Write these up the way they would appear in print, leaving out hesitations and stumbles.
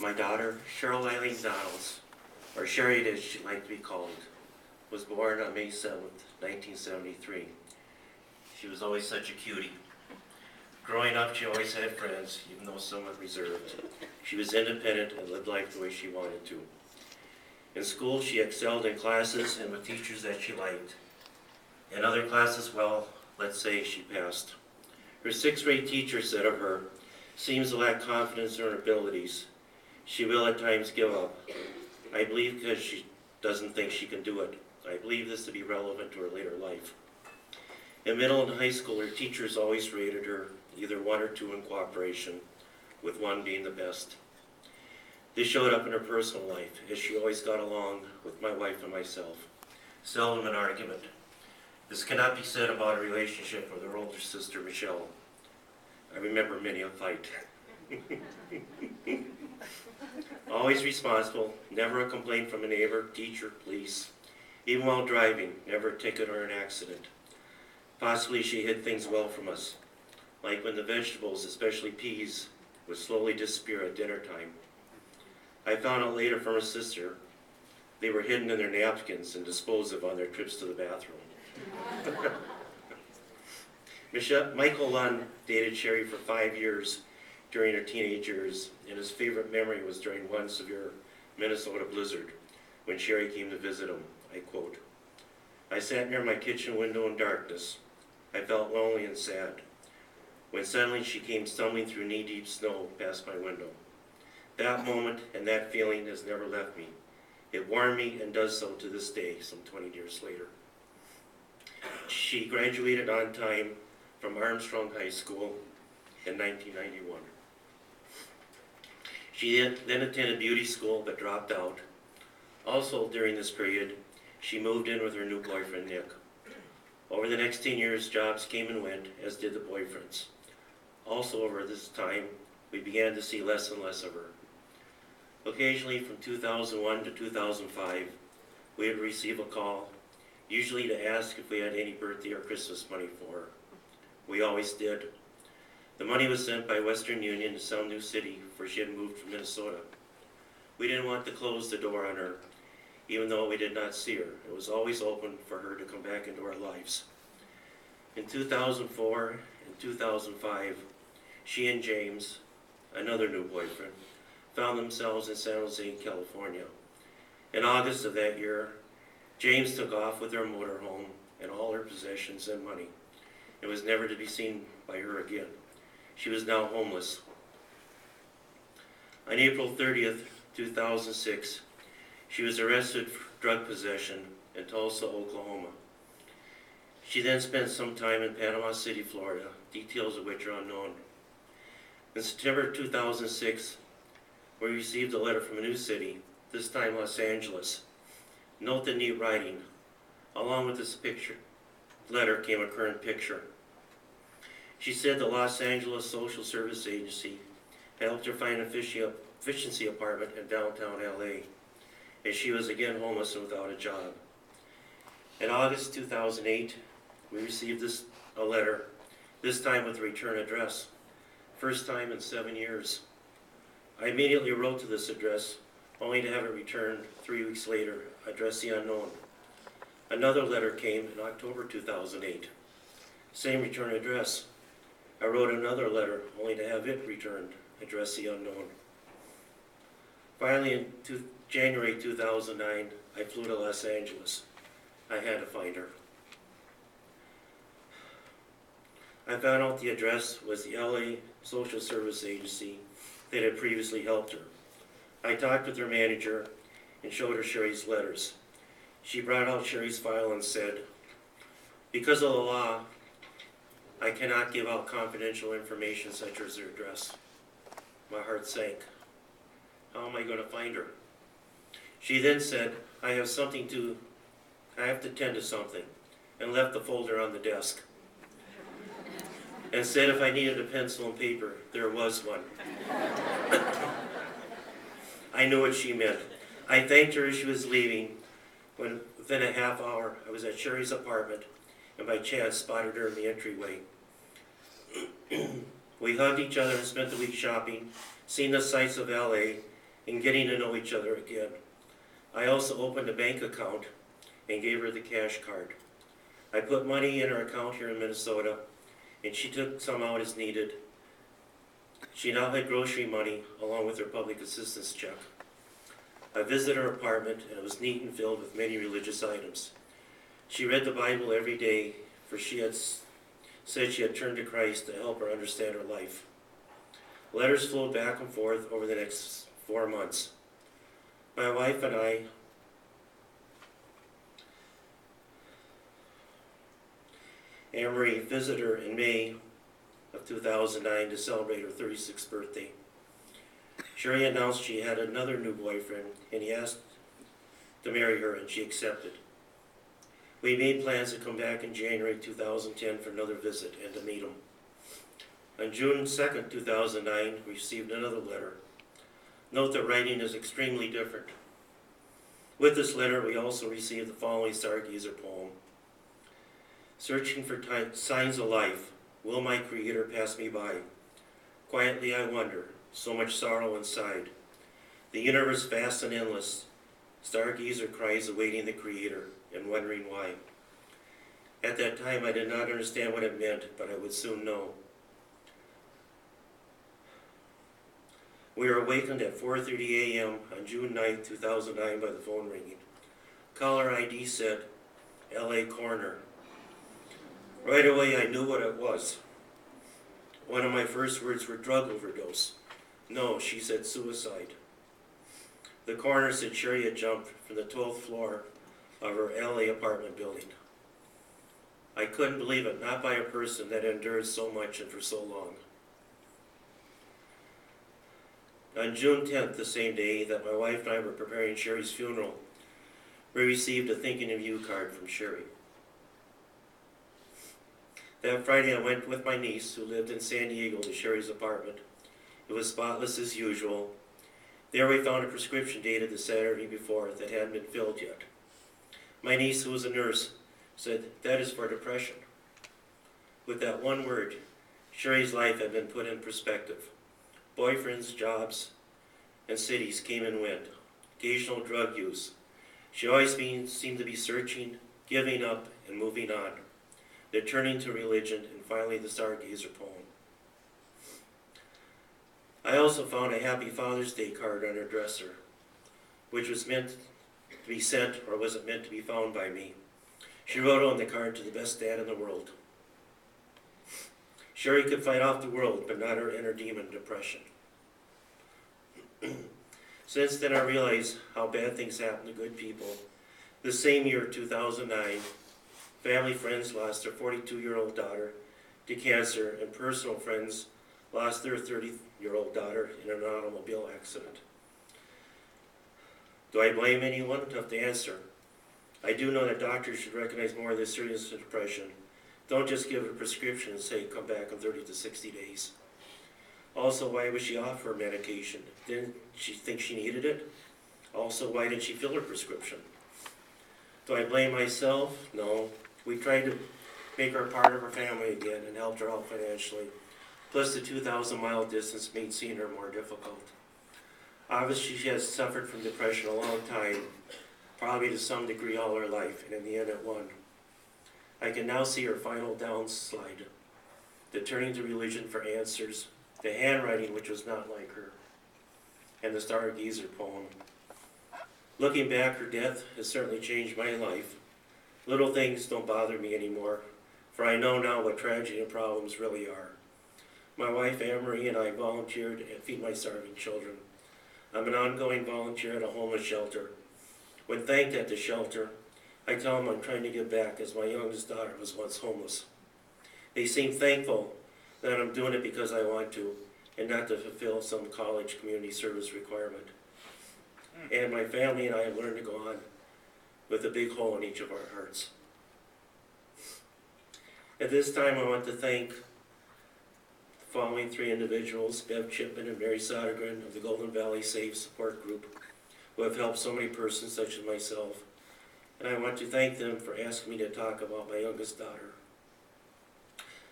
My daughter, Cheryl Donalds, or Sherry as she'd like to be called, was born on May 7th, 1973. She was always such a cutie. Growing up, she always had friends, even though somewhat reserved. She was independent and lived life the way she wanted to. In school, she excelled in classes and with teachers that she liked. In other classes, well, let's say she passed. Her sixth grade teacher said of her, "Seems to lack confidence in her abilities. She will at times give up. I believe because she doesn't think she can do it. I believe this to be relevant to her later life." In middle and high school, her teachers always rated her either 1 or 2 in cooperation, with 1 being the best. This showed up in her personal life, as she always got along with my wife and myself. Seldom an argument. This cannot be said about a relationship with her older sister, Michelle. I remember many a fight. Always responsible, never a complaint from a neighbor, teacher, police. Even while driving, never a ticket or an accident. Possibly she hid things well from us, like when the vegetables, especially peas, would slowly disappear at dinner time. I found out later from her sister they were hidden in their napkins and disposed of on their trips to the bathroom. Michael Lund dated Sherry for 5 years during her teenage years, and his favorite memory was during one severe Minnesota blizzard when Sherry came to visit him. I quote, "I sat near my kitchen window in darkness. I felt lonely and sad, when suddenly she came stumbling through knee-deep snow past my window. That moment and that feeling has never left me. It warmed me and does so to this day, some 20 years later." She graduated on time from Armstrong High School in 1991. She then attended beauty school but dropped out. Also during this period, she moved in with her new boyfriend, Nick. Over the next 10 years, jobs came and went, as did the boyfriends. Also over this time, we began to see less and less of her. Occasionally, from 2001 to 2005, we would receive a call, usually to ask if we had any birthday or Christmas money for her. We always did. The money was sent by Western Union to some new city, for she had moved from Minnesota. We didn't want to close the door on her, even though we did not see her. It was always open for her to come back into our lives. In 2004 and 2005, she and James, another new boyfriend, found themselves in San Jose, California. In August of that year, James took off with her motorhome and all her possessions and money, and was never to be seen by her again. She was now homeless. On April 30th, 2006, she was arrested for drug possession in Tulsa, Oklahoma. She then spent some time in Panama City, Florida, details of which are unknown. In September 2006, we received a letter from a new city, this time Los Angeles. Note the neat writing. Along with this letter came a current picture. She said the Los Angeles Social Service Agency helped her find an efficiency apartment in downtown LA, as she was again homeless and without a job. In August 2008, we received a letter, this time with a return address. First time in 7 years. I immediately wrote to this address, only to have it returned 3 weeks later, address the unknown. Another letter came in October 2008. Same return address. I wrote another letter, only to have it returned, address the unknown. Finally, in January 2009, I flew to Los Angeles. I had to find her. I found out the address was the LA Social Service Agency that had previously helped her. I talked with her manager and showed her Sherry's letters. She brought out Sherry's file and said, "Because of the law, I cannot give out confidential information such as her address." My heart sank. How am I going to find her? She then said, I have to tend to something, and left the folder on the desk. And said if I needed a pencil and paper, there was one. I knew what she meant. I thanked her as she was leaving, when within a half hour I was at Sherry's apartment, and by chance spotted her in the entryway. We hugged each other and spent the week shopping, seeing the sights of LA, and getting to know each other again. I also opened a bank account and gave her the cash card. I put money in her account here in Minnesota, and she took some out as needed. She now had grocery money along with her public assistance check. I visited her apartment, and it was neat and filled with many religious items. She read the Bible every day, for she had said she had turned to Christ to help her understand her life. Letters flowed back and forth over the next 4 months. My wife and I Anne-Marie visited her in May of 2009 to celebrate her 36th birthday. Cheryl announced she had another new boyfriend, and he asked to marry her, and she accepted. We made plans to come back in January 2010 for another visit and to meet him. On June 2nd, 2009, we received another letter. Note that writing is extremely different. With this letter, we also received the following Stargazer poem. Searching for signs of life, will my Creator pass me by? Quietly I wonder, so much sorrow inside. The universe vast and endless, stargazer cries awaiting the Creator and wondering why. At that time I did not understand what it meant, but I would soon know. We were awakened at 4:30 a.m. on June 9, 2009 by the phone ringing. Caller ID said, LA Coroner. Right away I knew what it was. One of my first words were drug overdose. No, she said suicide. The coroner said Sherry had jumped from the 12th floor of her LA apartment building. I couldn't believe it, not by a person that endured so much and for so long. On June 10th, the same day that my wife and I were preparing Sherry's funeral, we received a thinking of you card from Sherry. That Friday I went with my niece, who lived in San Diego, to Sherry's apartment. It was spotless as usual. There we found a prescription dated the Saturday before that hadn't been filled yet. My niece, who was a nurse, said, that is for depression. With that one word, Sherry's life had been put in perspective. Boyfriends, jobs, and cities came and went. Occasional drug use. She always seemed to be searching, giving up, and moving on. They're turning to religion, and finally the Stargazer poem. I also found a Happy Father's Day card on her dresser, which was meant to be sent, or was it meant to be found by me. She wrote on the card, to the best dad in the world. Sherry could fight off the world, but not her inner demon, depression. Since then I realized how bad things happen to good people. The same year, 2009, family friends lost their 42-year-old daughter to cancer, and personal friends lost their 30-year-old daughter in an automobile accident. Do I blame anyone? Tough to answer. I do know that doctors should recognize more of this serious depression. Don't just give a prescription and say, come back in 30 to 60 days. Also, why was she off her medication? Didn't she think she needed it? Also, why didn't she fill her prescription? Do I blame myself? No. We tried to make her part of our family again and helped her out financially. Plus the 2,000-mile distance made seeing her more difficult. Obviously, she has suffered from depression a long time, probably to some degree all her life, and in the end it won. I can now see her final downslide, the turning to religion for answers, the handwriting which was not like her, and the Stargazer poem. Looking back, her death has certainly changed my life. Little things don't bother me anymore, for I know now what tragedy and problems really are. My wife Anne-Marie and I volunteered at Feed My Starving Children. I'm an ongoing volunteer at a homeless shelter. When thanked at the shelter, I tell them I'm trying to give back, as my youngest daughter was once homeless. They seem thankful that I'm doing it because I want to, and not to fulfill some college community service requirement. And my family and I have learned to go on with a big hole in each of our hearts. At this time, I want to thank the following three individuals, Bev Chipman and Mary Sodergren of the Golden Valley Safe Support Group, who have helped so many persons such as myself. And I want to thank them for asking me to talk about my youngest daughter.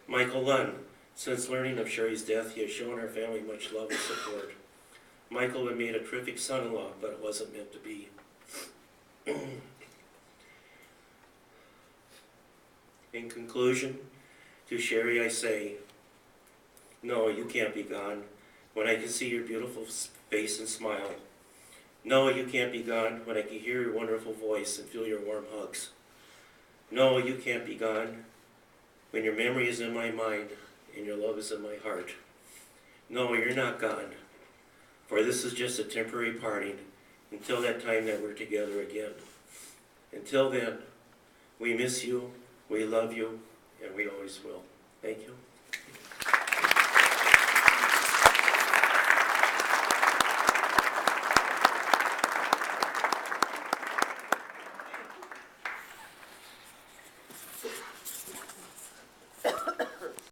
Michael Lunn. Since learning of Sherry's death, he has shown our family much love and support. Michael would have made a terrific son-in-law, but it wasn't meant to be. In conclusion, to Sherry I say, no, you can't be gone when I can see your beautiful face and smile. No, you can't be gone when I can hear your wonderful voice and feel your warm hugs. No, you can't be gone when your memory is in my mind and your love is in my heart. No, you're not gone, for this is just a temporary parting until that time that we're together again. Until then, we miss you, we love you, and we always will. Thank you.